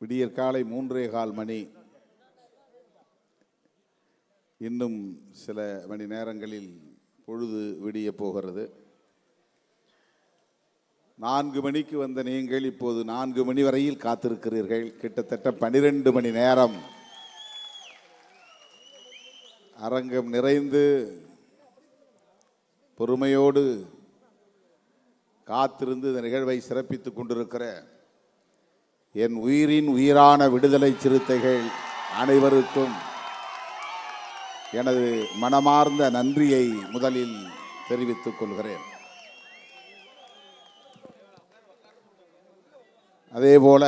விடியற்காலை 3:15 மணி. இன்னும் சில மணி நேரங்களில் பொழுது விடிய போகிறது. 4 மணிக்கு வந்த நீங்கள் இப்போது 4 மணி வரையில் காத்திருக்கிறீர்கள். கிட்டத்தட்ட 12 மணி நேரம் அரங்கம் நிறைந்து பொறுமையோடு காத்திருந்து இந்த நிகழ்வை சிறப்பித்துக் கொண்டிருக்கிற என் உயிரின் உயிரான விடுதலை சிறுத்தைகள் அனைவருக்கும் எனது மனமார்ந்த நன்றியை முதலில் தெரிவித்துக் கொள்கிறேன். அதேபோல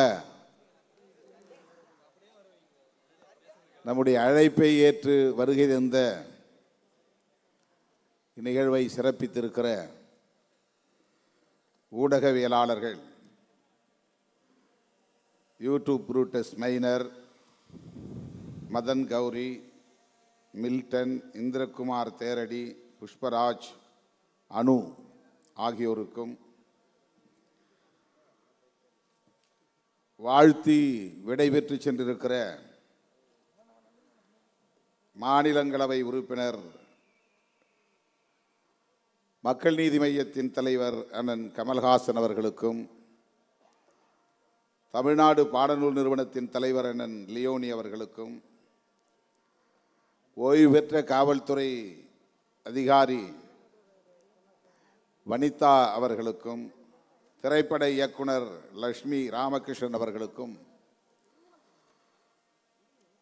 நம்முடைய அழைப்பை ஏற்று வருகை தந்த இந்நிகழ்வை சிறப்பித்திருக்கிற ஊடகவியலாளர்கள், YouTube Brutus Minor, Madan Gowri, Milton, Indrakumar Theradi, Pushparaj, Anu ஆகியோருக்கும் வாழ்த்தி விடைபெற்று சென்றிருக்கிற மாநிலங்களவை உறுப்பினர், மக்கள் நீதி மய்யத்தின் தலைவர் அண்ணன் கமல்ஹாசன் அவர்களுக்கும், தமிழ்நாடு பாடநூல் நிறுவனத்தின் தலைவர் அண்ணன் லியோனி அவர்களுக்கும், ஓய்வு பெற்ற காவல்துறை அதிகாரி வனிதா அவர்களுக்கும், திரைப்பட இயக்குனர் லட்சுமி ராமகிருஷ்ணன் அவர்களுக்கும்,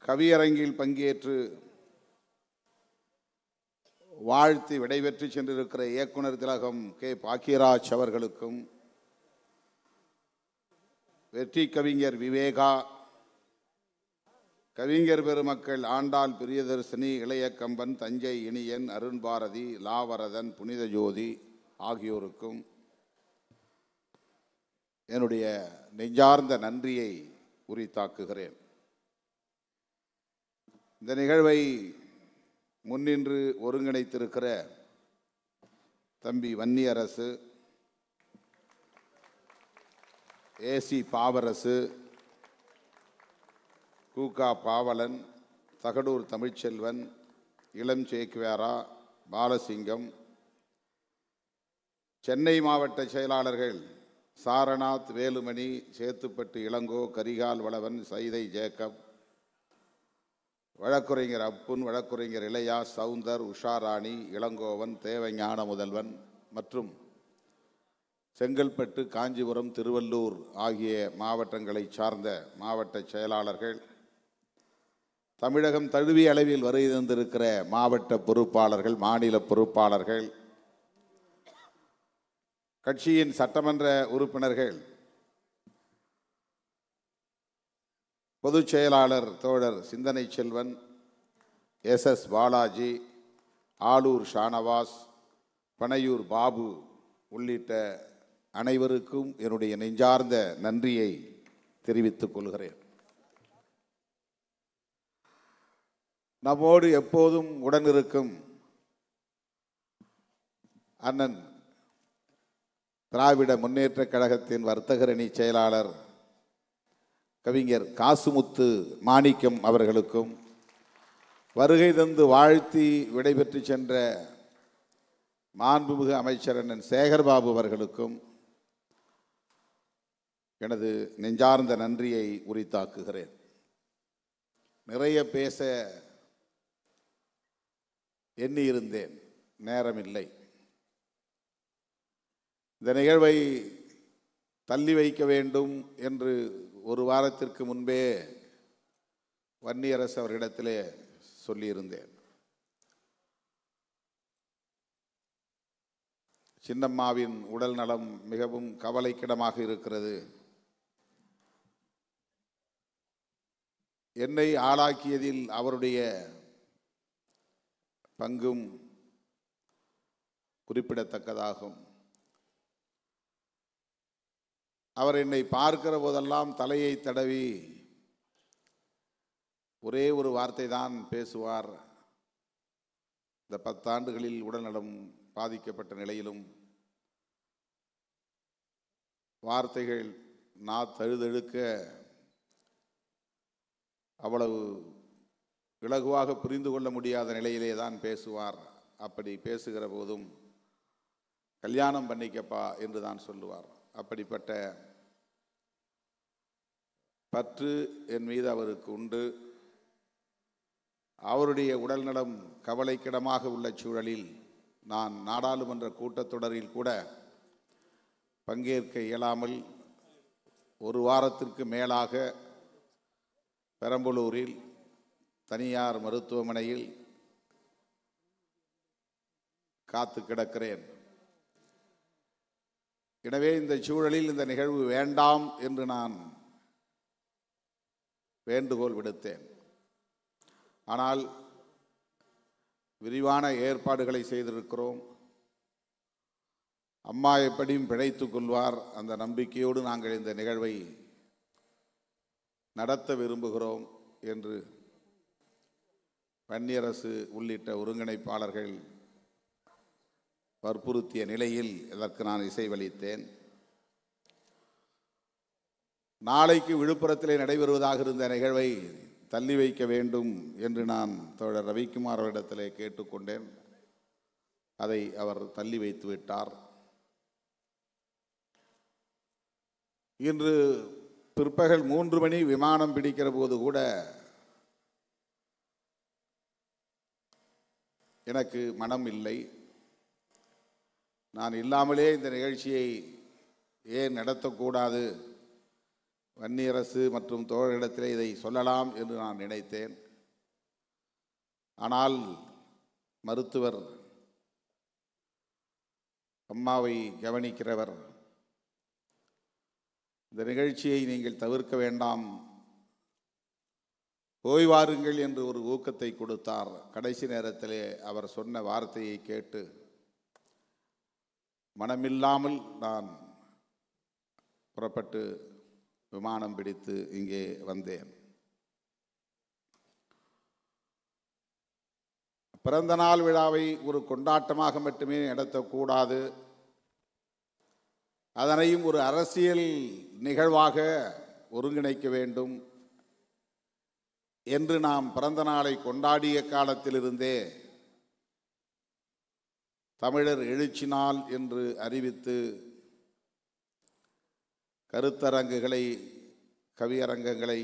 கவியரங்கில் பங்கேற்று வாழ்த்தி விடைபெற்று சென்றிருக்கிற இயக்குனர் திலகம் கே பாக்கியராஜ் அவர்களுக்கும், வெற்றி கவிஞர் விவேகா, கவிஞர் பெருமக்கள் ஆண்டாள் பிரியதர்சினி, இளையக்கம்பன், தஞ்சை இனியன், அருண் பாரதி, லாவரதன், புனித ஜோதி ஆகியோருக்கும் என்னுடைய நெஞ்சார்ந்த நன்றியை உரித்தாக்குகிறேன். இந்த நிகழ்வை முன்னின்று ஒருங்கிணைத்திருக்கிற தம்பி வன்னியரசு, ஏசி பாவரசு, கூகா பாவலன், தகடூர் தமிழ்ச்செல்வன், இளம் சேக்வேரா, பாலசிங்கம், சென்னை மாவட்ட செயலாளர்கள் சாரநாத், வேலுமணி, சேத்துப்பட்டு இளங்கோ, கரிகால் வளவன், சைதை ஜேக்கப், வழக்குரைஞர் அப்புன், வழக்குரைஞர் இளையா, சவுந்தர், உஷாராணி, இளங்கோவன், தேவஞான முதல்வன் மற்றும் செங்கல்பட்டு, காஞ்சிபுரம், திருவள்ளூர் ஆகிய மாவட்டங்களை சார்ந்த மாவட்ட செயலாளர்கள், தமிழகம் தழுவிய அளவில் வருகை தந்திருக்கிற மாவட்ட பொறுப்பாளர்கள், மாநில பொறுப்பாளர்கள், கட்சியின் சட்டமன்ற உறுப்பினர்கள், பொதுச் செயலாளர் தோழர் சிந்தனை செல்வன், எஸ் பாலாஜி, ஆலூர் ஷானவாஸ், பனையூர் பாபு உள்ளிட்ட அனைவருக்கும் என்னுடைய நெஞ்சார்ந்த நன்றியை தெரிவித்துக் கொள்கிறேன். நம்மோடு எப்போதும் உடனிருக்கும் அண்ணன் திராவிட முன்னேற்ற கழகத்தின் வர்த்தகரணி செயலாளர் கவிஞர் காசுமுத்து மாணிக்கம் அவர்களுக்கும், வருகை தந்து வாழ்த்தி விடைபெற்று சென்ற மாண்புமிகு அமைச்சர் அண்ணன் சேகர்பாபு அவர்களுக்கும் எனது நெஞ்சார்ந்த நன்றியை உரித்தாக்குகிறேன். நிறைய பேச எண்ணியிருந்தேன், நேரமில்லை. இந்த நிகழ்வை தள்ளி வைக்க வேண்டும் என்று ஒரு வாரத்திற்கு முன்பே வன்னியரசு அவர்களிடத்திலே சொல்லியிருந்தேன். சின்னம்மாவின் உடல் நலம் மிகவும் கவலைக்கிடமாக இருக்கிறது. என்னை ஆளாக்கியதில் அவருடைய பங்கும் குறிப்பிடத்தக்கதாகும். அவர் என்னை பார்க்கிற போதெல்லாம் தலையை தடவி ஒரே ஒரு வார்த்தை தான் பேசுவார். இந்த 10 ஆண்டுகளில் உடல்நலம் பாதிக்கப்பட்ட நிலையிலும் வார்த்தைகள் தழுதழுக்க அவ்வளவு இலகுவாக புரிந்து கொள்ள முடியாத நிலையிலே தான் பேசுவார். அப்படி பேசுகிற போதும் கல்யாணம் பண்ணிக்கப்பா என்று தான் சொல்லுவார். அப்படிப்பட்ட பற்று என் மீது அவருக்கு உண்டு. அவருடைய உடல்நலம் கவலைக்கிடமாக உள்ள சூழலில் நான் நாடாளுமன்ற கூட்டத்தொடரில் கூட பங்கேற்க இயலாமல் ஒரு வாரத்திற்கு மேலாக பெரம்பலூரில் தனியார் மருத்துவமனையில் காத்து கிடக்கிறேன். எனவே இந்த சூழலில் இந்த நிகழ்வு வேண்டாம் என்று நான் வேண்டுகோள் விடுத்தேன். ஆனால் விரிவான ஏற்பாடுகளை செய்திருக்கிறோம். அம்மா எப்படியும் பிழைத்துக் கொள்வார், அந்த நம்பிக்கையோடு நாங்கள் இந்த நிகழ்வை நடத்த விரும்புகிறோம் என்று வன்னியரசு உள்ளிட்ட ஒருங்கிணைப்பாளர்கள் வற்புறுத்திய நிலையில் இதற்கு நான் இசைவளித்தேன். நாளைக்கு விழுப்புரத்திலே நடைபெறுவதாக இருந்த நிகழ்வை தள்ளி வைக்க வேண்டும் என்று நான் தோழர் ரவிக்குமார் அவரிடத்திலே கேட்டுக்கொண்டேன். அதை அவர் தள்ளி வைத்து விட்டார். இன்று பிற்பகல் 3 மணி விமானம் பிடிக்கிற போது கூட எனக்கு மனம் இல்லை. நான் இல்லாமலே இந்த நிகழ்ச்சியை ஏன் நடத்தக்கூடாது, வன்னியரசு மற்றும் தோழரிடத்திலே இதை சொல்லலாம் என்று நான் நினைத்தேன். ஆனால் மருத்துவர், அம்மாவை கவனிக்கிறவர், இந்த நிகழ்ச்சியை நீங்கள் தவிர்க்க வேண்டாம், போய் வாருங்கள் என்று ஒரு ஊக்கத்தை கொடுத்தார். கடைசி நேரத்திலே அவர் சொன்ன வார்த்தையை கேட்டு மனமில்லாமல் நான் புறப்பட்டு விமானம் பிடித்து இங்கே வந்தேன். பிறந்த நாள் விழாவை ஒரு கொண்டாட்டமாக மட்டுமே நடத்தக்கூடாது, அதனையும் ஒரு அரசியல் நிகழ்வாக ஒருங்கிணைக்க வேண்டும் என்று நாம் பிறந்த நாளை கொண்டாடிய காலத்திலிருந்தே தமிழர் எழுச்சி நாள் என்று அறிவித்து கருத்தரங்குகளை, கவியரங்கங்களை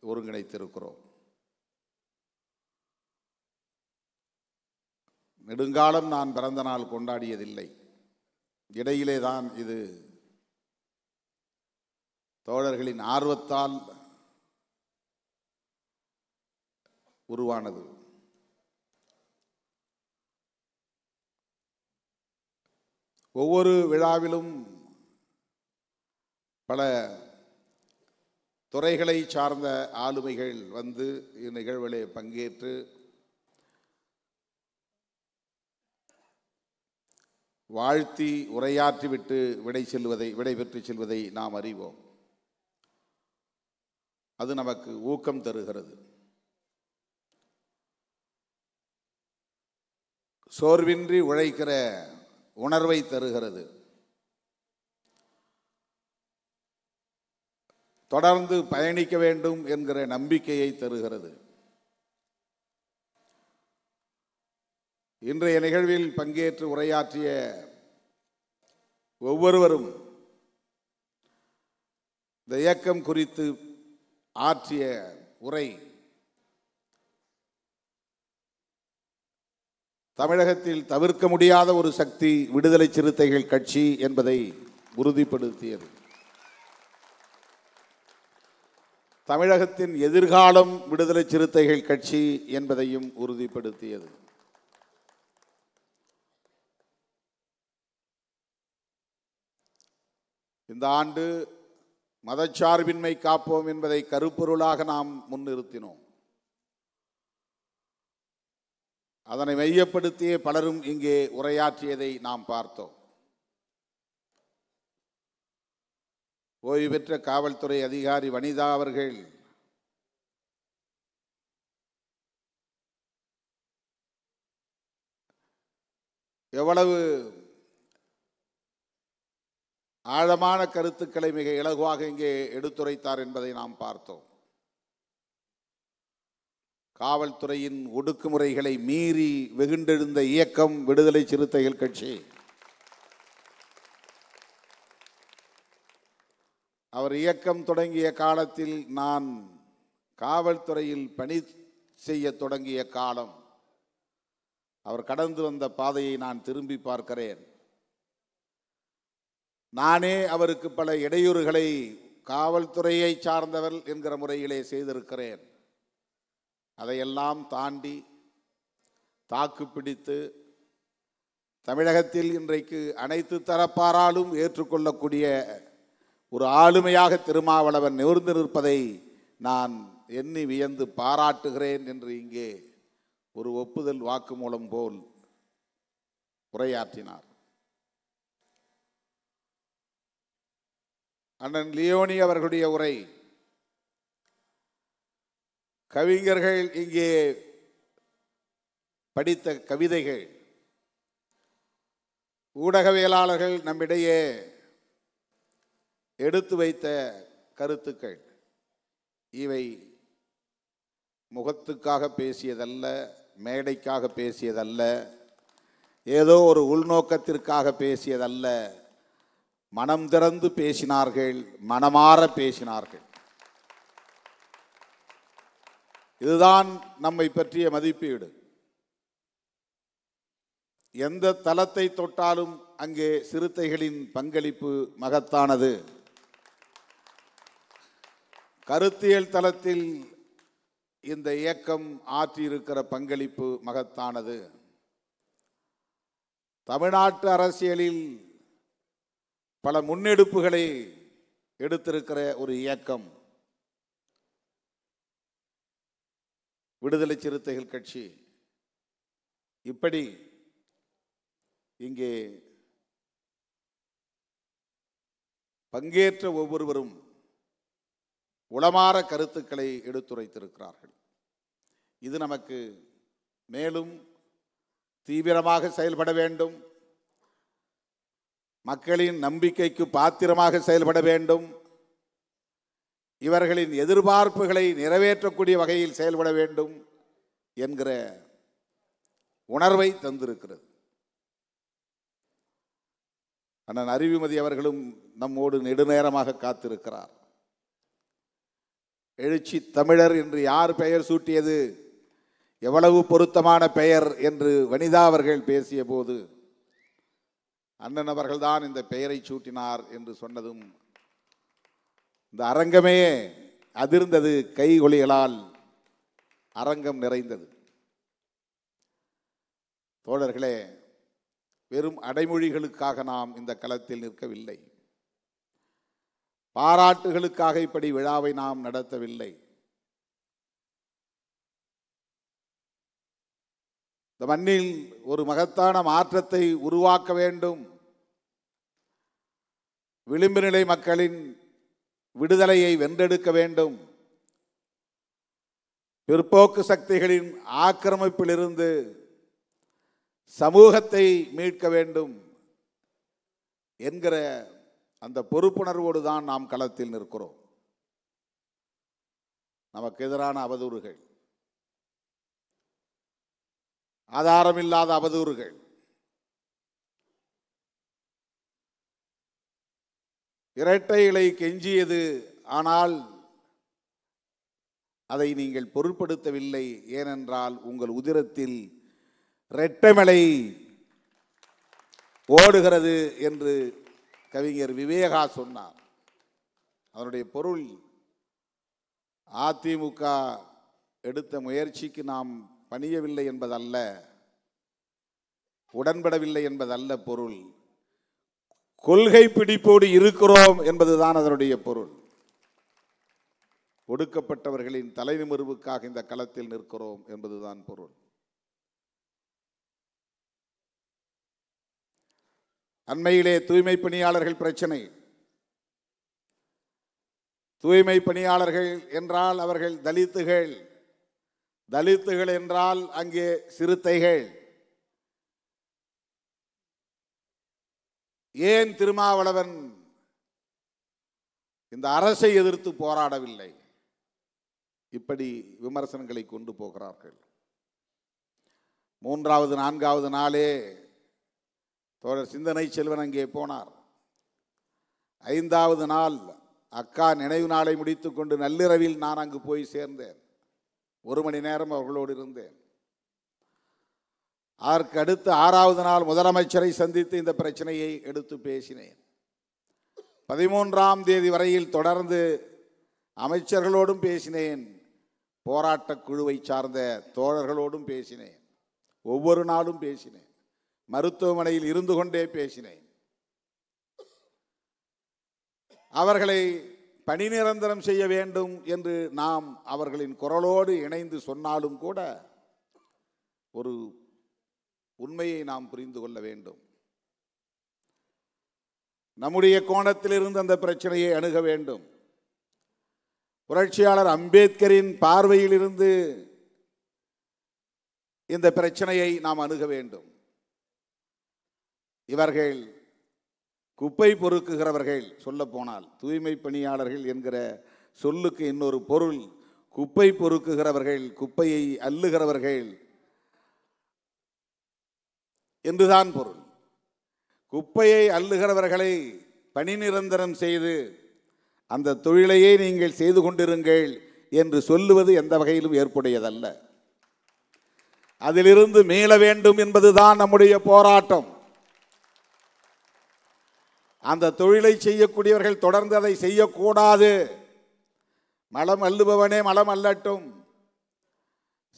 ஒருங்கிணைத்திருக்கிறோம். நெடுங்காலம் நான் பிறந்த நாள் கொண்டாடியதில்லை. இடையிலே தான் இது தோழர்களின் ஆர்வத்தால் உருவானது. ஒவ்வொரு விழாவிலும் பல துறைகளை சார்ந்த ஆளுமைகள் வந்து இந்நிகழ்விலே பங்கேற்று வாழ்த்தி உரையாற்றிவிட்டு விடைபெற்று செல்வதை நாம் அறிவோம். அது நமக்கு ஊக்கம் தருகிறது, சோர்வின்றி உழைக்கிற உணர்வை தருகிறது, தொடர்ந்து பயணிக்க வேண்டும் என்கிற நம்பிக்கையை தருகிறது. இன்றைய நிகழ்வில் பங்கேற்று உரையாற்றிய ஒவ்வொருவரும் இந்த இயக்கம் குறித்து ஆற்றிய உரை தமிழகத்தில் தவிர்க்க முடியாத ஒரு சக்தி விடுதலை சிறுத்தைகள் கட்சி என்பதை உறுதிப்படுத்தியது. தமிழகத்தின் எதிர்காலம் விடுதலை சிறுத்தைகள் கட்சி என்பதையும் உறுதிப்படுத்தியது. இந்த ஆண்டு மதச்சார்பின்மை காப்போம் என்பதை கருப்பொருளாக நாம் முன்னிறுத்தினோம். அதனை மையப்படுத்திய பலரும் இங்கே உரையாற்றியதை நாம் பார்த்தோம். ஓய்வு பெற்ற காவல்துறை அதிகாரி வனிதா அவர்கள் எவ்வளவு ஆழமான கருத்துக்களை மிக இலகுவாக இங்கே எடுத்துரைத்தார் என்பதை நாம் பார்த்தோம். காவல்துறையின் ஒடுக்குமுறைகளை மீறி வெகுண்டெழுந்த இயக்கம் விடுதலை சிறுத்தைகள் கட்சி. அவர் இயக்கம் தொடங்கிய காலத்தில் நான் காவல்துறையில் பணி செய்ய தொடங்கிய காலம். அவர் கடந்து வந்த பாதையை நான் திரும்பி பார்க்கிறேன். நானே அவருக்கு பல இடையூறுகளை காவல்துறையை சார்ந்தவர் என்கிற முறையிலே செய்திருக்கிறேன். அதையெல்லாம் தாண்டி தாக்கு பிடித்து தமிழகத்தில் இன்றைக்கு அனைத்து தரப்பாராலும் ஏற்றுக்கொள்ளக்கூடிய ஒரு ஆளுமையாக திருமாவளவன் நிமிர்ந்து நிற்பதை நான் எண்ணி வியந்து பாராட்டுகிறேன் என்று இங்கே ஒரு ஒப்புதல் வாக்குமூலம் போல் உரையாற்றினார். அண்ணன் லியோனி அவர்களுடைய உரை, கவிஞர்கள் இங்கே படித்த கவிதைகள், ஊடகவியலாளர்கள் நம்மிடையே எடுத்து வைத்த கருத்துக்கள், இவை முகத்துக்காக பேசியதல்ல, மேடைக்காக பேசியதல்ல, ஏதோ ஒரு உள்நோக்கத்திற்காக பேசியதல்ல. மனம் திறந்து பேசினார்கள், மனமாற பேசினார்கள். இதுதான் நம்மை பற்றிய மதிப்பீடு. எந்த தளத்தை தொட்டாலும் அங்கே சிறுத்தைகளின் பங்களிப்பு மகத்தானது. கருத்தியல் தளத்தில் இந்த இயக்கம் ஆற்றியிருக்கிற பங்களிப்பு மகத்தானது. தமிழ்நாட்டு அரசியலில் பல முன்னெடுப்புகளை எடுத்திருக்கிற ஒரு இயக்கம் விடுதலை சிறுத்தைகள் கட்சி. இப்படி இங்கே பங்கேற்ற ஒவ்வொருவரும் உளமாற கருத்துக்களை எடுத்துரைத்திருக்கிறார்கள். இது நமக்கு மேலும் தீவிரமாக செயல்பட வேண்டும், மக்களின் நம்பிக்கைக்கு பாத்திரமாக செயல்பட வேண்டும், இவர்களின் எதிர்பார்ப்புகளை நிறைவேற்றக்கூடிய வகையில் செயல்பட வேண்டும் என்கிற உணர்வை தந்திருக்கிறது. அண்ணன் அறிவுமதி அவர்களும் நம்மோடு நெடுநேரமாக காத்திருக்கிறார். எழுச்சி தமிழர் என்று யார் பெயர் சூட்டியது, எவ்வளவு பொருத்தமான பெயர் என்று வனிதா அவர்கள் பேசிய போது அண்ணன் அவர்கள்தான் இந்த பெயரை சூட்டினார் என்று சொன்னதும் இந்த அரங்கமே அதிர்ந்தது. கைகொலிகளால் அரங்கம் நிறைந்தது. தோழர்களே, வெறும் அடைமொழிகளுக்காக நாம் இந்த களத்தில் நிற்கவில்லை. பாராட்டுகளுக்காக இப்படி விழாவை நாம் நடத்தவில்லை. இந்த மண்ணில் ஒரு மகத்தான மாற்றத்தை உருவாக்க வேண்டும், விளிம்பு நிலை மக்களின் விடுதலையை வென்றெடுக்க வேண்டும், பிற்போக்கு சக்திகளின் ஆக்கிரமிப்பிலிருந்து சமூகத்தை மீட்க வேண்டும் என்கிற அந்த பொறுப்புணர்வோடு தான் நாம் களத்தில் நிற்கிறோம். நமக்கு எதிரான அவதூறுகள், ஆதாரமில்லாத அவதூறுகள், இரட்டை இலை கெஞ்சியது, ஆனால் அதை நீங்கள் பொருட்படுத்தவில்லை. ஏனென்றால் உங்கள் உதிரத்தில் இரட்டைமலை ஓடுகிறது என்று கவிஞர் விவேகா சொன்னார். அதனுடைய பொருள் அதிமுக எடுத்த முயற்சிக்கு நாம் பணியவில்லை என்பதல்ல, உடன்படவில்லை என்பதல்ல பொருள். கொள்கை பிடிப்போடு இருக்கிறோம் என்பதுதான் அதனுடைய பொருள். ஒடுக்கப்பட்டவர்களின் தலைநிமிர்வுக்காக இந்த களத்தில் நிற்கிறோம் என்பதுதான் பொருள். அண்மையிலே தூய்மை பணியாளர்கள் பிரச்சனை. தூய்மை பணியாளர்கள் என்றால் அவர்கள் தலித்துகள், தலித்துகள் என்றால் அங்கே சிறுத்தைகள். ஏன் திருமாவளவன் இந்த அரசை எதிர்த்து போராடவில்லை? இப்படி விமர்சனங்களை கொண்டு போகிறார்கள். மூன்றாவது நான்காவது நாளே தோழர் சிந்தனை செல்வன் அங்கே போனார். ஐந்தாவது நாள் அக்கா நினைவு நாளை முடித்து கொண்டு நள்ளிரவில் நான் அங்கு போய் சேர்ந்தேன். 1 மணி நேரம் அவர்களோடு இருந்தேன். அதற்கு அடுத்து 6வது நாள் முதலமைச்சரை சந்தித்து இந்த பிரச்சனையை எடுத்து பேசினேன். 13ஆம் தேதி வரையில் தொடர்ந்து அமைச்சர்களோடும் பேசினேன், போராட்ட குழுவை சார்ந்த தோழர்களோடும் பேசினேன், ஒவ்வொரு நாளும் பேசினேன், மருத்துவமனையில் இருந்து கொண்டே பேசினேன். அவர்களை பணி நிரந்தரம் செய்ய வேண்டும் என்று நாம் அவர்களின் குரலோடு இணைந்து சொன்னாலும் கூட ஒரு உண்மையை நாம் புரிந்து கொள்ள வேண்டும். நம்முடைய கோணத்திலிருந்து அந்த பிரச்சனையை அணுக வேண்டும். புரட்சியாளர் அம்பேத்கரின் பார்வையிலிருந்து இந்த பிரச்சனையை நாம் அணுக வேண்டும். இவர்கள் குப்பை பொறுக்குகிறவர்கள், சொல்ல போனால் தூய்மை பணியாளர்கள் என்கிற சொல்லுக்கு இன்னொரு பொருள் குப்பை பொறுக்குகிறவர்கள், குப்பையை அள்ளுகிறவர்கள் என்றுதான் பொருள். குப்பையை அள்ளுகிறவர்களை பணி நிரந்தரம் செய்து அந்த தொழிலையே நீங்கள் செய்து கொண்டிருங்கள் என்று சொல்லுவது எந்த வகையிலும் ஏற்புடையதல்ல. அதிலிருந்து மீள வேண்டும் என்பதுதான் நம்முடைய போராட்டம். அந்த தொழிலை செய்யக்கூடியவர்கள் தொடர்ந்து அதை செய்யக்கூடாது. மலம் அள்ளுபவனே மலம் அள்ளட்டும்,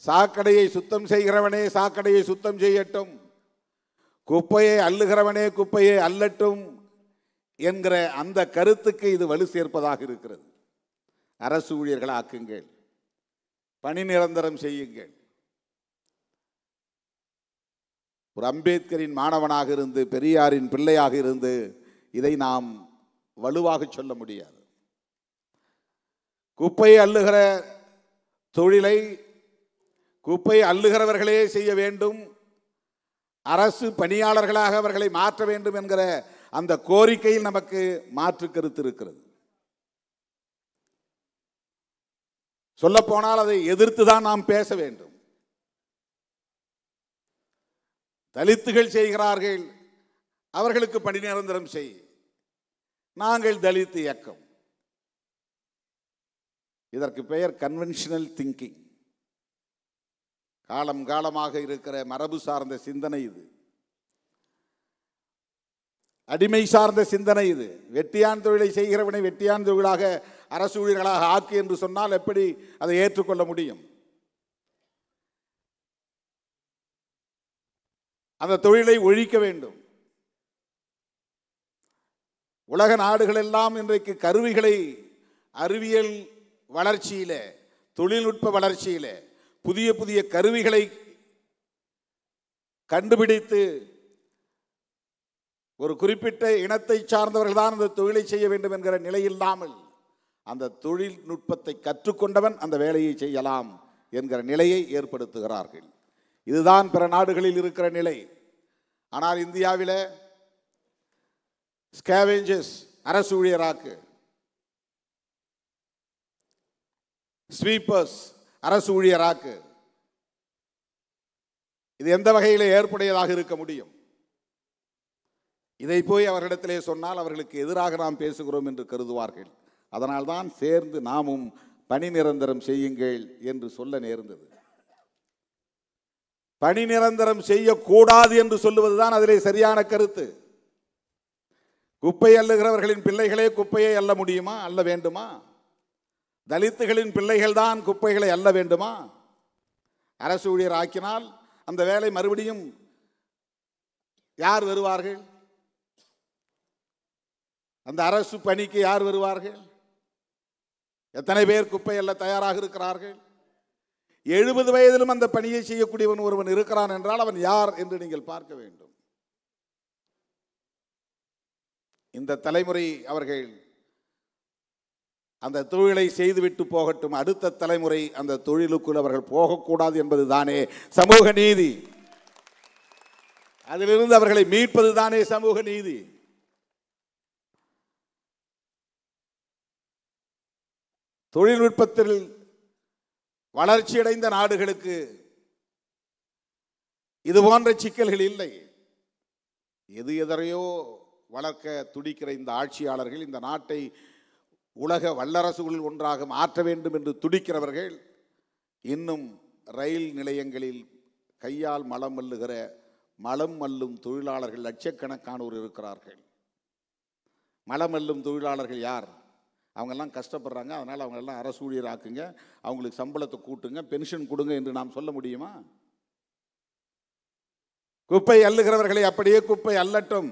சாக்கடையை சுத்தம் செய்கிறவனே சாக்கடையை சுத்தம் செய்யட்டும், குப்பையை அள்ளுகிறவனே குப்பையை அள்ளட்டும் என்கிற அந்த கருத்துக்கு இது வலு சேர்ப்பதாக இருக்கிறது. அரசு ஊழியர்களை ஆக்குங்கள், பணி நிரந்தரம் செய்யுங்கள். ஒரு அம்பேத்கரின் மாணவனாக இருந்து, பெரியாரின் பிள்ளையாக இருந்து இதை நாம் வலுவாக சொல்ல முடியாது. குப்பை அள்ளுகிற தொழிலை குப்பை அள்ளுகிறவர்களே செய்ய வேண்டும், அரசு பணியாளர்களாக அவர்களை மாற்ற வேண்டும் என்கிற அந்த கோரிக்கையில் நமக்கு மாற்று கருத்து இருக்கிறது. சொல்ல போனால் அதை எதிர்த்து தான் நாம் பேச வேண்டும். தலித்துகள் செய்கிறார்கள், அவர்களுக்கு பணி நிரந்தரம் செய். நாங்கள் தலித் இயக்கம். இதற்கு பெயர் கன்வென்ஷனல் திங்கிங். காலம் காலமாக இருக்கிற மரபு சார்ந்த சிந்தனை இது, அடிமை சார்ந்த சிந்தனை இது. வெட்டியான் தொழிலை செய்கிறவனை வெட்டியான் தொழிலாக அரசு ஊழியர்களாக ஆக்கு என்று சொன்னால் எப்படி அதை ஏற்றுக்கொள்ள முடியும்? அந்த தொழிலை ஒழிக்க வேண்டும். உலக நாடுகள் எல்லாம் இன்றைக்கு கருவிகளை அறிவியல் வளர்ச்சியில, தொழில்நுட்ப வளர்ச்சியில புதிய புதிய கருவிகளை கண்டுபிடித்து ஒரு குறிப்பிட்ட இனத்தை சார்ந்தவர்கள் தான் அந்த தொழிலை செய்ய வேண்டும் என்கிற நிலை இல்லாமல் அந்த தொழில்நுட்பத்தை கற்றுக்கொண்டவன் அந்த வேலையை செய்யலாம் என்கிற நிலையை ஏற்படுத்துகிறார்கள். இதுதான் பிற நாடுகளில் இருக்கிற நிலை. ஆனால் இந்தியாவில் ஸ்கேவேஞ்சர்ஸ் அரசு ஊழியராக்கு, ஸ்வீப்பர்ஸ் அரசு ஊழியராக்கு. இது எந்த வகையில் ஏற்புடையதாக இருக்க முடியும்? இதை போய் அவர்களிடத்திலே சொன்னால் அவர்களுக்கு எதிராக நாம் பேசுகிறோம் என்று கருதுவார்கள். அதனால்தான் சேர்ந்து நாமும் பணி நிரந்தரம் செய்யுங்கள் என்று சொல்ல நேர்ந்தது. பணி நிரந்தரம் செய்யக்கூடாது என்று சொல்லுவதுதான் அதிலே சரியான கருத்து. குப்பை அள்ளுகிறவர்களின் பிள்ளைகளே குப்பையை அள்ள முடியுமா? அள்ள வேண்டுமா? தலித்துகளின் பிள்ளைகள் தான் குப்பைகளை அள்ள வேண்டுமா? அரசு ஊழியர் ஆக்கினால் அந்த வேலை மறுபடியும் யார் வருவார்கள்? அந்த அரசு பணிக்கு யார் வருவார்கள்? எத்தனை பேர் குப்பை அள்ள தயாராக இருக்கிறார்கள்? 70 வயதிலும் அந்த பணியை செய்யக்கூடியவன் ஒருவன் இருக்கிறான் என்றால் அவன் யார் என்று நீங்கள் பார்க்க வேண்டும். இந்த தலைமுறை அவர்கள் அந்த தொழிலை செய்துவிட்டு போகட்டும், அடுத்த தலைமுறை அந்த தொழிலுக்குள் அவர்கள் போகக்கூடாது என்பது தானே சமூக நீதி. அதிலிருந்து அவர்களை மீட்பது தானே சமூக நீதி. தொழில்நுட்பத்தில் வளர்ச்சியடைந்த நாடுகளுக்கு இது போன்ற சிக்கல்கள் இல்லை. எதையோ வளர்க்க துடிக்கிற இந்த ஆட்சியாளர்கள் இந்த நாட்டை உலக வல்லரசுகளில் ஒன்றாக மாற்ற வேண்டும் என்று துடிக்கிறவர்கள் இன்னும் ரயில் நிலையங்களில் கையால் மலம் மல்லுகிற மலம் மல்லும் தொழிலாளர்கள் லட்சக்கணக்கானோர் இருக்கிறார்கள். மலம் மல்லும் தொழிலாளர்கள் யார்? அவங்கெல்லாம் கஷ்டப்படுறாங்க, அதனால் அவங்களெல்லாம் அரசு ஊழியர் ஆக்குங்க, அவங்களுக்கு சம்பளத்தை கூட்டுங்க, பென்ஷன் கொடுங்க என்று நாம் சொல்ல முடியுமா? குப்பை அள்ளுகிறவர்களை அப்படியே குப்பை அள்ளட்டும்,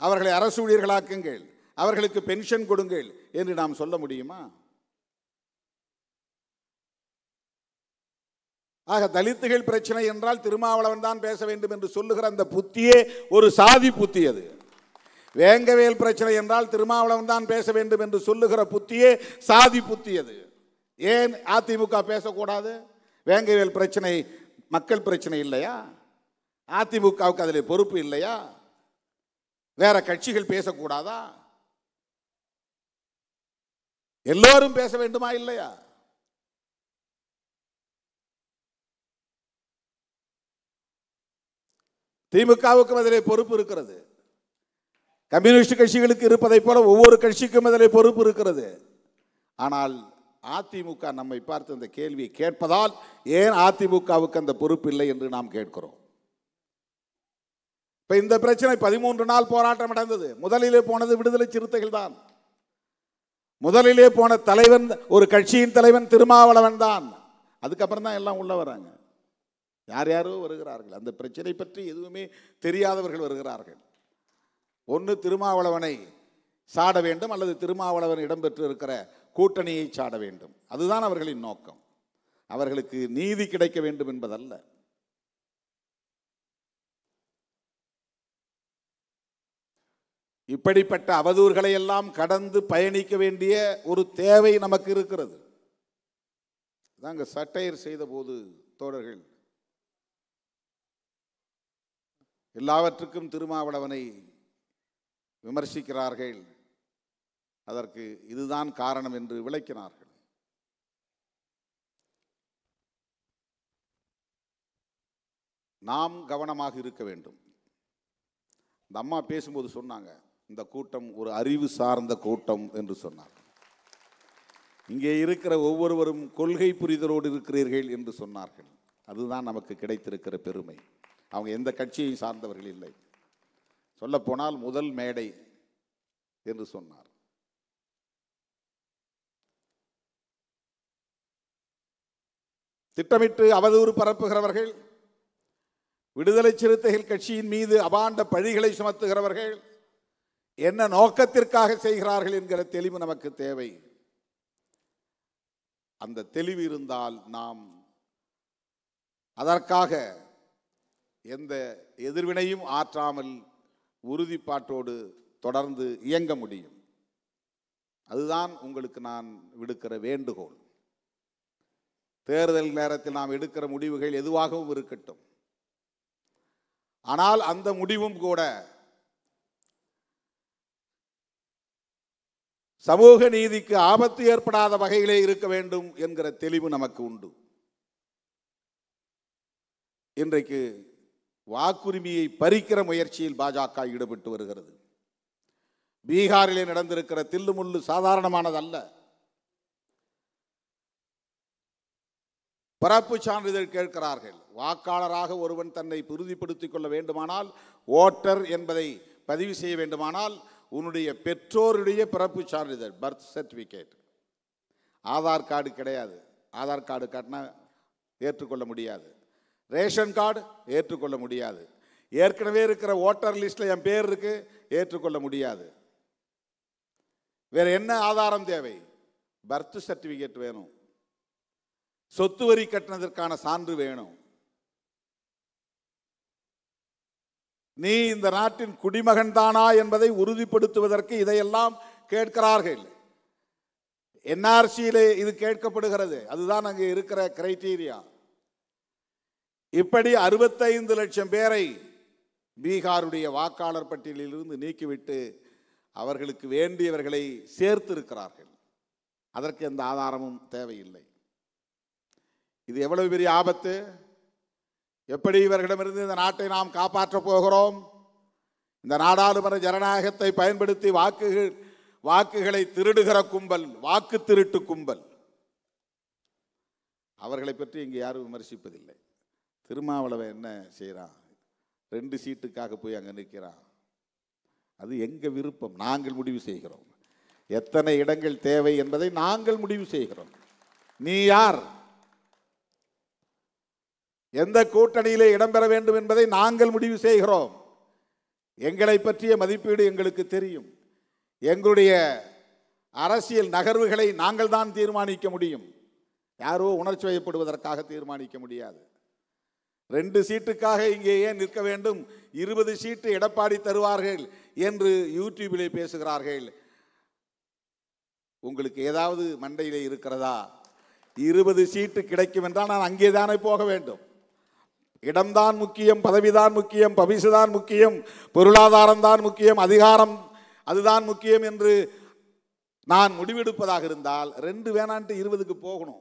அவர்களை அரசு ஊழியர்களாக்குங்கள், அவர்களுக்கு பென்ஷன் கொடுங்கள் என்று நாம் சொல்ல முடியுமா? ஆக தலித்துகள் பிரச்சனை என்றால் திருமாவளவன் தான் பேச வேண்டும் என்று சொல்லுகிற அந்த புத்தியே ஒரு சாதி புத்தி. அது வேங்கவேல் பிரச்சனை என்றால் திருமாவளவன் தான் பேச வேண்டும் என்று சொல்லுகிற புத்தியே சாதி புத்தி. அது ஏன் அதிமுக பேசக்கூடாது? வேங்கவேல் பிரச்சனை மக்கள் பிரச்சனை இல்லையா? அதிமுகவுக்கு அதில் பொறுப்பு இல்லையா? வேற கட்சிகள் பேசக்கூடாதா? எல்லோரும் பேச வேண்டுமா இல்லையா? திமுகவுக்கும் அதிலே பொறுப்பு இருக்கிறது, கம்யூனிஸ்ட் கட்சிகளுக்கு இருப்பதை போல ஒவ்வொரு கட்சிக்கும் அதிலே பொறுப்பு இருக்கிறது. ஆனால் அதிமுக நம்மை பார்த்து அந்த கேள்வியை கேட்பதால் ஏன் அதிமுகவுக்கு அந்த பொறுப்பு இல்லை என்று நாம் கேட்கிறோம். இப்ப இந்த பிரச்சனை 13 நாள் போராட்டம் நடந்தது. முதலிலே போனது விடுதலை சிறுத்தைகள் தான். முதலிலே போன தலைவன், ஒரு கட்சியின் தலைவன் திருமாவளவன் தான். அதுக்கப்புறம் தான் எல்லாம் உள்ள வராங்க. யார் யாரோ வருகிறார்கள், அந்த பிரச்சனை பற்றி எதுவுமே தெரியாதவர்கள் வருகிறார்கள். ஒன்று திருமாவளவனை சாட வேண்டும், அல்லது திருமாவளவன் இடம்பெற்று இருக்கிற கூட்டணியை சாட வேண்டும். அதுதான் அவர்களின் நோக்கம். அவர்களுக்கு நீதி கிடைக்க வேண்டும் என்பதல்ல. இப்படிப்பட்ட அவதூறுகளை எல்லாம் கடந்து பயணிக்க வேண்டிய ஒரு தேவை நமக்கு இருக்கிறது. தாங்க சட்டையர் செய்த போது தோழர்கள் எல்லாவற்றுக்கும் திருமாவளவனை விமர்சிக்கிறார்கள், அதற்கு இதுதான் காரணம் என்று விளக்கினார்கள். நாம் கவனமாக இருக்க வேண்டும். இந்த அம்மா பேசும்போது சொன்னாங்க, இந்த கூட்டம் ஒரு அறிவு சார்ந்த கூட்டம் என்று சொன்னார். இங்கே இருக்கிற ஒவ்வொருவரும் கொள்கை புரிதலோடு இருக்கிறீர்கள் என்று சொன்னார்கள். அதுதான் நமக்கு கிடைத்திருக்கிற பெருமை. அவங்க எந்த கட்சியை சார்ந்தவர்கள் இல்லை. சொல்லப்போனால் முதல் மேடை என்று சொன்னார். திட்டமிட்டு அவதூறு பரப்புகிறவர்கள், விடுதலை சிறுத்தைகள் கட்சியின் மீது அபாண்ட பழிகளை சுமத்துகிறவர்கள் என்ன நோக்கத்திற்காக செய்கிறார்கள் என்கிற தெளிவு நமக்கு தேவை. அந்த தெளிவு இருந்தால் நாம் அதற்காக எந்த எதிர்வினையும் ஆற்றாமல் உறுதிப்பாட்டோடு தொடர்ந்து இயங்க முடியும். அதுதான் உங்களுக்கு நான் விடுக்கிற வேண்டுகோள். தேர்தல் நேரத்தில் நாம் எடுக்கிற முடிவுகள் எதுவாகவும் இருக்கட்டும், ஆனால் அந்த முடிவும் கூட சமூக நீதிக்கு ஆபத்து ஏற்படாத வகையிலே இருக்க வேண்டும் என்கிற தெளிவு நமக்கு உண்டு. இன்றைக்கு வாக்குரிமையை பறிக்கிற முயற்சியில் பாஜக ஈடுபட்டு வருகிறது. பீகாரிலே நடந்திருக்கிற தில்லுமுள்ளு சாதாரணமானதல்ல. பிறப்பு சான்றிதழ் கேட்கிறார்கள். வாக்காளராக ஒருவன் தன்னை உறுதிப்படுத்திக் கொள்ள வேண்டுமானால், ஓட்டர் என்பதை பதிவு செய்ய வேண்டுமானால், உன்னுடைய பெற்றோருடைய பிறப்பு சான்றிதழ், பர்த் சர்டிஃபிகேட், ஆதார் கார்டு கிடையாது. ஆதார் கார்டு காட்டினா ஏற்றுக்கொள்ள முடியாது. ரேஷன் கார்டு ஏற்றுக்கொள்ள முடியாது. ஏற்கனவே இருக்கிற ஓட்டர் லிஸ்ட்டில் என் பேர் இருக்கு, ஏற்றுக்கொள்ள முடியாது. வேற என்ன ஆதாரம் தேவை? பர்த் சர்டிஃபிகேட் வேணும். சொத்து வரி கட்டினதற்கான சான்று வேணும். நீ இந்த நாட்டின் குடிமகன் தானா என்பதை உறுதிப்படுத்துவதற்கு இதையெல்லாம் கேட்கிறார்கள். என்ஆர்சியிலே இது கேட்கப்படுகிறது. அதுதான் அங்கே இருக்கிற கிரைட்டீரியா. இப்படி 65 லட்சம் பேரை பீகாருடைய வாக்காளர் பட்டியலில் இருந்து நீக்கிவிட்டு அவர்களுக்கு வேண்டியவர்களை சேர்த்து இருக்கிறார்கள். அதற்கு எந்த ஆதாரமும் தேவையில்லை. இது எவ்வளவு பெரிய ஆபத்து! எப்படி இவர்களிடமிருந்து இந்த நாட்டை நாம் காப்பாற்றப் போகிறோம்? இந்த நாடாளுமன்ற ஜனநாயகத்தை பயன்படுத்தி வாக்குகளை திருடுகிற கும்பல், வாக்கு திருட்டு கும்பல், அவர்களை பற்றி இங்கே யாரும் விமர்சிப்பதில்லை. திருமாவளவன் என்ன செய்கிறான்? 2 சீட்டுக்காக போய் அங்கே நிற்கிறான். அது எங்க விருப்பம், நாங்கள் முடிவு செய்கிறோம். எத்தனை இடங்கள் தேவை என்பதை நாங்கள் முடிவு செய்கிறோம். நீ யார், எந்த கூட்டணியிலே இடம்பெற வேண்டும் என்பதை நாங்கள் முடிவு செய்கிறோம். எங்களை பற்றிய மதிப்பீடு எங்களுக்கு தெரியும். எங்களுடைய அரசியல் நகர்வுகளை நாங்கள் தான் தீர்மானிக்க முடியும். யாரோ உணர்ச்சி வயப்படுவதற்காக தீர்மானிக்க முடியாது. 2 சீட்டுக்காக இங்கே ஏன் நிற்க வேண்டும்? 20 சீட்டு எடப்பாடி தருவார்கள் என்று யூடியூபிலே பேசுகிறார்கள். உங்களுக்கு ஏதாவது மண்டையிலே இருக்கிறதா? 20 சீட்டு கிடைக்கும் என்றால் நான் அங்கே தானே போக வேண்டும். இடம்தான் முக்கியம், பதவிதான் முக்கியம், பரிசுதான் முக்கியம், பொருளாதாரம் தான் முக்கியம், அதிகாரம் அதுதான் முக்கியம் என்று நான் முடிவெடுப்பதாக இருந்தால் 2 வேணான்ட்டு 20க்கு போகணும்.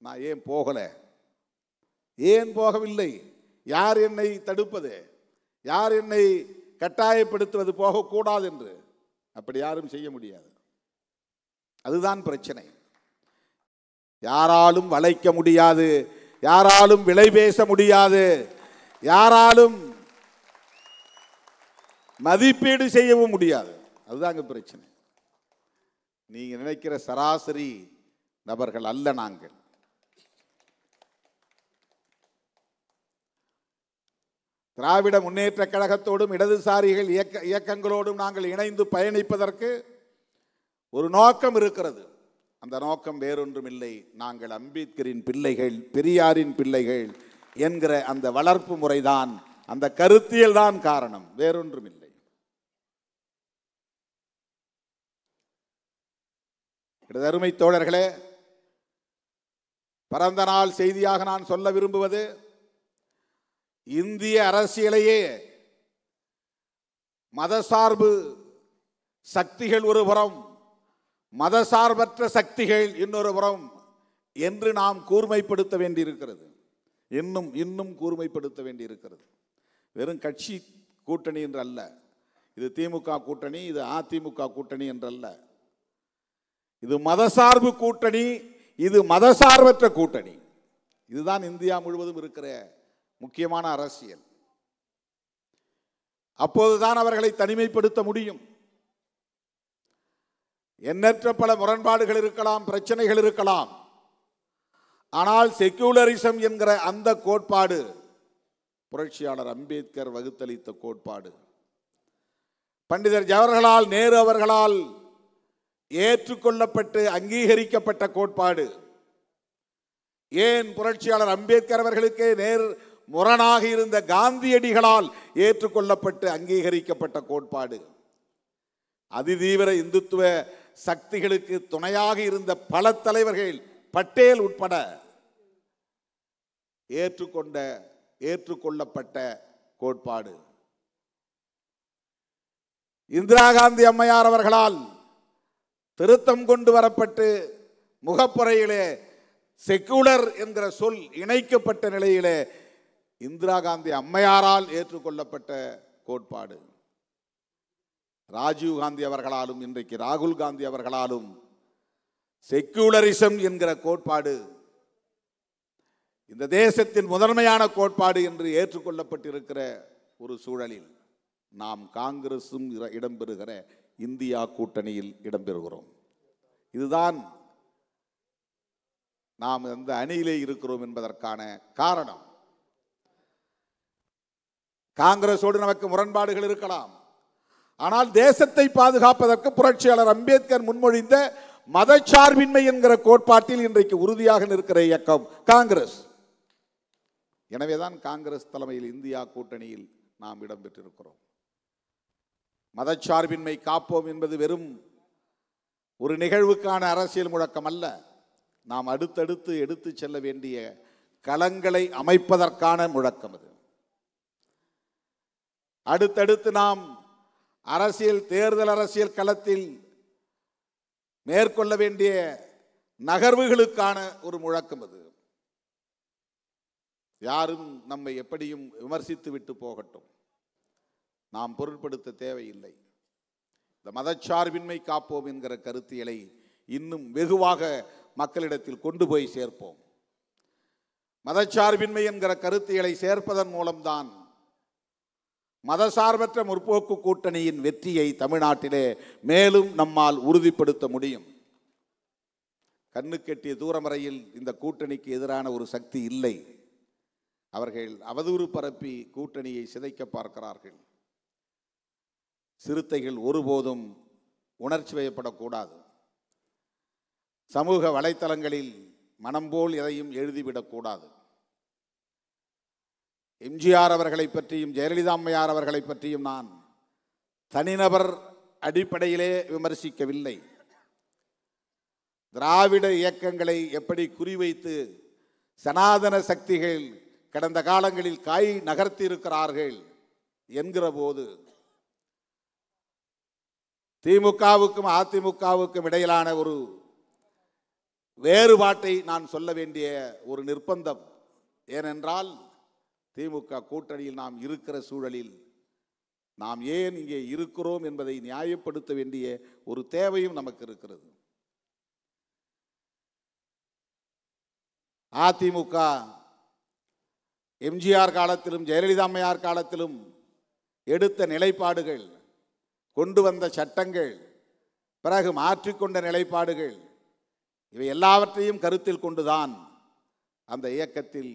நான் ஏன் போகல? ஏன் போகவில்லை? யார் என்னை தடுப்பது? யார் என்னை கட்டாயப்படுத்துவது போகக்கூடாது என்று? அப்படி யாரும் செய்ய முடியாது. அதுதான் பிரச்சனை. யாராலும் வளைக்க முடியாது, யாராலும் விலை பேச முடியாது, யாராலும் மதிப்பீடு செய்யவும் முடியாது. அதுதாங்க பிரச்சனை. நீங்க நினைக்கிற சராசரி நபர்கள் அல்ல நாங்கள். திராவிட முன்னேற்ற கழகத்தோடும் இடதுசாரிகள் இயக்கங்களோடும் நாங்கள் இணைந்து பயணிப்பதற்கு ஒரு நோக்கம் இருக்கிறது. அந்த நோக்கம் வேறொன்றும் இல்லை. நாங்கள் அம்பேத்கரின் பிள்ளைகள், பெரியாரின் பிள்ளைகள் என்கிற அந்த வளர்ப்பு முறைதான், அந்த கருத்தியல் தான் காரணம், வேறொன்றும் இல்லை. அருமை தோழர்களே, பிறந்த நாள் செய்தியாக நான் சொல்ல விரும்புவது, இந்திய அரசியலையே மதசார்பு சக்திகள் ஒரு புறம், மதசார்பற்ற சக்திகள் இன்னொரு புறம் என்று நாம் கூர்மைப்படுத்த வேண்டியிருக்கிறது. இன்னும் கூர்மைப்படுத்த வேண்டியிருக்கிறது. வெறும் கட்சி கூட்டணி என்று அல்ல, இது திமுக கூட்டணி, இது அதிமுக கூட்டணி என்றல்ல. இது மதசார்பு கூட்டணி, இது மதசார்பற்ற கூட்டணி. இதுதான் இந்தியா முழுவதும் இருக்கிற முக்கியமான அரசியல். அப்போதுதான் அவர்களை தனிமைப்படுத்த முடியும். எண்ணற்ற பல முரண்பாடுகள் இருக்கலாம், பிரச்சனைகள் இருக்கலாம். ஆனால் செக்யூலரிசம் என்கிற அந்த கோட்பாடு புரட்சியாளர் அம்பேத்கர் வகுத்தளித்த கோட்பாடு, பண்டிதர் ஜவஹர்லால் நேரு அவர்களால் ஏற்றுக்கொள்ளப்பட்டு அங்கீகரிக்கப்பட்ட கோட்பாடு. ஏன் புரட்சியாளர் அம்பேத்கர் அவர்களுக்கு நேர் முரணாக இருந்த காந்தியடிகளால் ஏற்றுக்கொள்ளப்பட்டு அங்கீகரிக்கப்பட்ட கோட்பாடு. அதிதீவிர இந்துத்துவ சக்திகளுக்கு துணையாக இருந்த பல தலைவர்கள், பட்டேல் உட்பட ஏற்றுக்கொள்ளப்பட்ட கோட்பாடு. இந்திரா காந்தி அம்மையார் அவர்களால் திருத்தம் கொண்டு வரப்பட்டு முகப்புறையிலே செக்குலர் என்கிற சொல் இணைக்கப்பட்ட நிலையிலே இந்திரா காந்தி அம்மையாரால் ஏற்றுக்கொள்ளப்பட்ட கோட்பாடு. ராஜீவ் காந்தி அவர்களாலும் இன்றைக்கு ராகுல் காந்தி அவர்களாலும் செக்குலரிசம் என்கிற கோட்பாடு இந்த தேசத்தின் முதன்மையான கோட்பாடு என்று ஏற்றுக்கொள்ளப்பட்டிருக்கிற ஒரு சூழலில் நாம் காங்கிரசும் இடம்பெறுகிற இந்தியா கூட்டணியில் இடம்பெறுகிறோம். இதுதான் நாம் அந்த அணியிலே இருக்கிறோம் என்பதற்கான காரணம். காங்கிரஸோடு நமக்கு முரண்பாடுகள் இருக்கலாம். ஆனால் தேசத்தை பாதுகாப்பதற்கு புரட்சியாளர் அம்பேத்கர் முன்மொழிந்த மதச்சார்பின்மை என்கிற கோட்பாட்டில் இன்றைக்கு உறுதியாக நிற்கிற இயக்கம் காங்கிரஸ். எனவேதான் காங்கிரஸ் தலைமையில் இந்தியா கூட்டணியில் நாம் இடம்பெற்றிருக்கிறோம். மதச்சார்பின்மை காப்போம் என்பது வெறும் ஒரு நிகழ்வுக்கான அரசியல் முழக்கம் அல்ல. நாம் அடுத்தடுத்து எடுத்து செல்ல வேண்டிய களங்களை அமைப்பதற்கான முழக்கம் அது. அடுத்தடுத்து நாம் தேர்தல் அரசியல் களத்தில் மேற்கொள்ள வேண்டிய நகர்வுகளுக்கான ஒரு முழக்கம் அது. யாரும் நம்மை எப்படியும் விமர்சித்து விட்டு போகட்டும், நாம் பொருட்படுத்த தேவையில்லை. இந்த மதச்சார்பின்மை காப்போம் என்கிற கருத்தியலை இன்னும் வெகுவாக மக்களிடத்தில் கொண்டு போய் சேர்ப்போம். மதச்சார்பின்மை என்கிற கருத்தியலை சேர்ப்பதன் மூலம்தான் மதசார்பற்ற முற்போக்கு கூட்டணியின் வெற்றியை தமிழ்நாட்டிலே மேலும் நம்மால் உறுதிப்படுத்த முடியும். கண்ணுக்கெட்டிய தூரம் வரையில் இந்த கூட்டணிக்கு எதிரான ஒரு சக்தி இல்லை. அவர்கள் அவதூறு பரப்பி கூட்டணியை சிதைக்க பார்க்கிறார்கள். சிறுத்தைகள் ஒருபோதும் உணர்ச்சி வயப்படக்கூடாது. சமூக வலைத்தளங்களில் மனம் போல் எதையும் எழுதிவிடக்கூடாது. எம்ஜிஆர் அவர்களை பற்றியும் ஜெயலலிதா அம்மையார் அவர்களை பற்றியும் நான் தனிநபர் அடிப்படையிலே விமர்சிக்கவில்லை. திராவிட இயக்கங்களை எப்படி குறிவைத்து சனாதன சக்திகள் கடந்த காலங்களில் காய் நகர்த்தி இருக்கிறார்கள் என்கிற போது திமுகவுக்கும் அதிமுகவுக்கும் இடையிலான ஒரு வேறுபாட்டை நான் சொல்ல வேண்டிய ஒரு நிர்பந்தம். ஏனென்றால் திமுக கூட்டணியில் நாம் இருக்கிற சூழலில் நாம் ஏன் இங்கே இருக்கிறோம் என்பதை நியாயப்படுத்த வேண்டிய ஒரு தேவையும் நமக்கு இருக்கிறது. அதிமுக எம்ஜிஆர் காலத்திலும் ஜெயலலிதா அம்மையார் காலத்திலும் எடுத்த நிலைப்பாடுகள், கொண்டு வந்த சட்டங்கள், பிறகு மாற்றிக்கொண்ட நிலைப்பாடுகள், இவை எல்லாவற்றையும் கருத்தில் கொண்டுதான் அந்த இயக்கத்தில்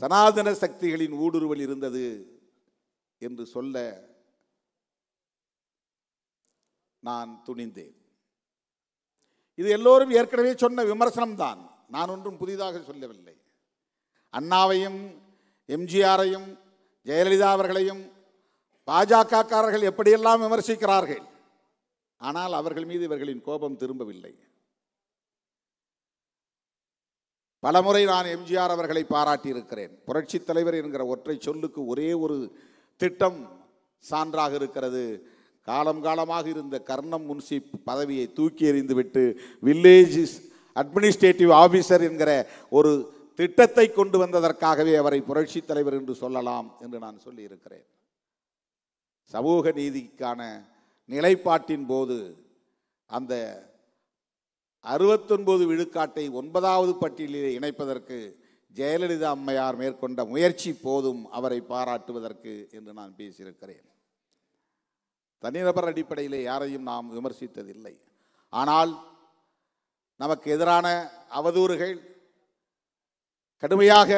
சனாதன சக்திகளின் ஊடுருவல் இருந்தது என்று சொல்ல நான் துணிந்தேன். இது எல்லோரும் ஏற்கனவே சொன்ன விமர்சனம்தான், நான் ஒன்றும் புதிதாக சொல்லவில்லை. அண்ணாவையும் எம்ஜிஆரையும் ஜெயலலிதா அவர்களையும் பாஜகக்காரர்கள் எப்படியெல்லாம் விமர்சிக்கிறார்கள், ஆனால் அவர்கள் மீது இவர்களின் கோபம் திரும்பவில்லை. பலமுறை நான் எம்ஜிஆர் அவர்களை பாராட்டியிருக்கிறேன். புரட்சி தலைவர் என்கிற ஒற்றை சொல்லுக்கு ஒரே ஒரு திட்டம் சான்றாக இருக்கிறது. காலம் காலமாக இருந்த கர்ணம் முன்சிப் பதவியை தூக்கி எறிந்துவிட்டு வில்லேஜ் அட்மினிஸ்ட்ரேட்டிவ் ஆஃபீஸர் என்கிற ஒரு திட்டத்தை கொண்டு வந்ததற்காகவே அவரை புரட்சி தலைவர் என்று சொல்லலாம் என்று நான் சொல்லியிருக்கிறேன். சமூக நீதிக்கான நிலைப்பாட்டின் போது அந்த 69 விழுக்காட்டை 9வது பட்டியலிலே இணைப்பதற்கு ஜெயலலிதா அம்மையார் மேற்கொண்ட முயற்சி போதும் அவரை பாராட்டுவதற்கு என்று நான் பேசியிருக்கிறேன். தனிநபர் அடிப்படையிலே யாரையும் நாம் விமர்சித்ததில்லை. ஆனால் நமக்கு எதிரான அவதூறுகள் கடுமையாக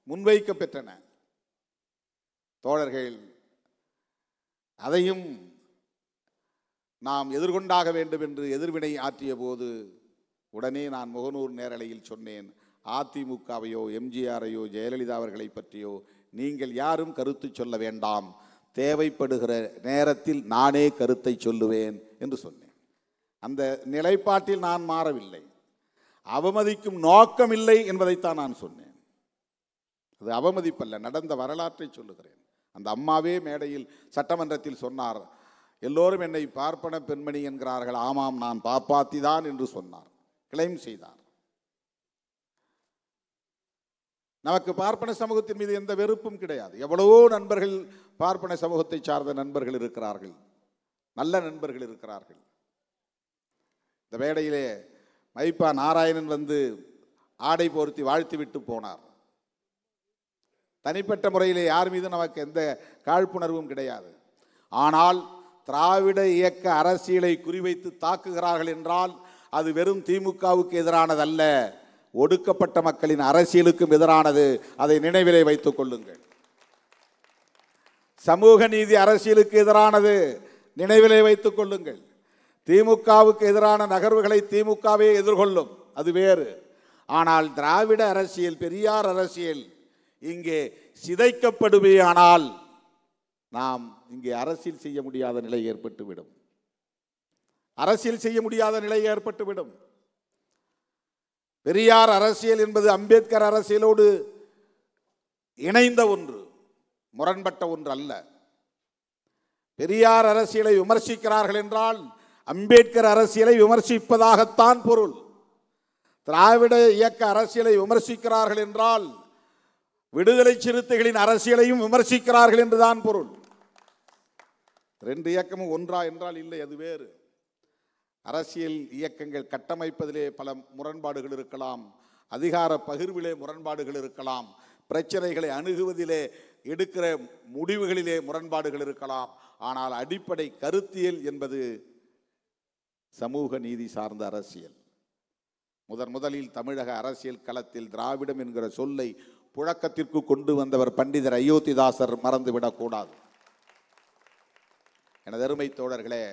முன்வைக்கப்பெற்றன. தோழர்கள் அதையும் நாம் எதிர்கொண்டாக வேண்டும் என்று எதிர்வினை ஆற்றிய போது உடனே நான் முகநூர் நேரலையில் சொன்னேன், அதிமுகவையோ எம்ஜிஆரையோ ஜெயலலிதா அவர்களை பற்றியோ நீங்கள் யாரும் கருத்து சொல்ல வேண்டாம், தேவைப்படுகிற நேரத்தில் நானே கருத்தை சொல்லுவேன் என்று சொன்னேன். அந்த நிலைப்பாட்டில் நான் மாறவில்லை. அவமதிக்கும் நோக்கம் இல்லை என்பதைத்தான் நான் சொன்னேன். அது அவமதிப்பல்ல, நடந்த வரலாற்றை சொல்லுகிறேன். அந்த அம்மாவே மேடையில் சட்டமன்றத்தில் சொன்னார், எல்லோரும் என்னை பார்ப்பன பெண்மணி என்கிறார்கள், ஆமாம் நான் பாப்பாத்தி தான் என்று சொன்னார், கிளைம் செய்தார். நமக்கு பார்ப்பன சமூகத்தின் மீது எந்த வெறுப்பும் கிடையாது. எவ்வளவோ நண்பர்கள் பார்ப்பன சமூகத்தை சார்ந்த நண்பர்கள் இருக்கிறார்கள், நல்ல நண்பர்கள் இருக்கிறார்கள். இந்த மேடையிலே மைப்பா நாராயணன் வந்து ஆடை போர்த்தி வாழ்த்தி விட்டு போனார். தனிப்பட்ட முறையிலே யார் மீது நமக்கு எந்த காழ்ப்புணர்வும் கிடையாது. ஆனால் திராவிட இயக்க அரசியலை குறிவைத்து தாக்குகிறார்கள் என்றால் அது வெறும் திமுகவுக்கு எதிரானதல்ல, ஒடுக்கப்பட்ட மக்களின் அரசியலுக்கும் எதிரானது. அதை நினைவிலே வைத்துக் கொள்ளுங்கள். சமூக நீதி அரசியலுக்கு எதிரானது, நினைவிலே வைத்துக் கொள்ளுங்கள். திமுகவுக்கு எதிரான நகர்வுகளை திமுகவே எதிர்கொள்ளும், அது வேறு. ஆனால் திராவிட அரசியல், பெரியார் அரசியல் இங்கே சிதைக்கப்படுவேயானால் நாம் இங்கே அரசியல் செய்ய முடியாத நிலை ஏற்பட்டுவிடும். அரசியல் செய்ய முடியாத நிலை ஏற்பட்டுவிடும். பெரியார் அரசியல் என்பது அம்பேத்கர் அரசியலோடு இணைந்த ஒன்று, முரண்பட்ட ஒன்று அல்ல. பெரியார் அரசியலை விமர்சிக்கிறார்கள் என்றால் அம்பேத்கர் அரசியலை விமர்சிப்பதாகத்தான் பொருள். திராவிட இயக்க அரசியலை விமர்சிக்கிறார்கள் என்றால் விடுதலை சிறுத்தைகளின் அரசியலையும் விமர்சிக்கிறார்கள் என்றுதான் பொருள். ரெண்டு இயக்கமும் ஒன்றா என்றால் இல்லை, அது வேறு. அரசியல் இயக்கங்கள் கட்டமைப்பதிலே பல முரண்பாடுகள் இருக்கலாம், அதிகார பகிர்விலே முரண்பாடுகள் இருக்கலாம், பிரச்சனைகளை அணுகுவதிலே எடுக்கிற முடிவுகளிலே முரண்பாடுகள் இருக்கலாம். ஆனால் அடிப்படை கருத்தியல் என்பது சமூக நீதி சார்ந்த அரசியல். முதலில் தமிழக அரசியல் களத்தில் திராவிடம் என்கிற சொல்லை புழக்கத்திற்கு கொண்டு வந்தவர் பண்டிதர் அயோத்திதாசர் மறந்துவிடக்கூடாது. எனது அருமை தோழர்களே,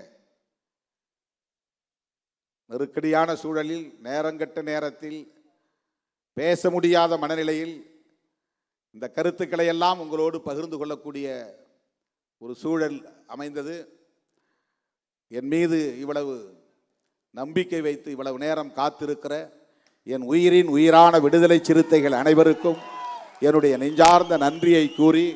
நெருக்கடியான சூழலில், நேரங்கட்ட நேரத்தில், பேச முடியாத மனநிலையில் இந்த கருத்துக்களை எல்லாம் உங்களோடு பகிர்ந்து கொள்ளக்கூடிய ஒரு சூழல் அமைந்தது. என் மீது இவ்வளவு நம்பிக்கை வைத்து இவ்வளவு நேரம் காத்திருக்கிற என் உயிரின் உயிரான விடுதலை சிறுத்தைகள் அனைவருக்கும் என்னுடைய நெஞ்சார்ந்த நன்றியை கூறி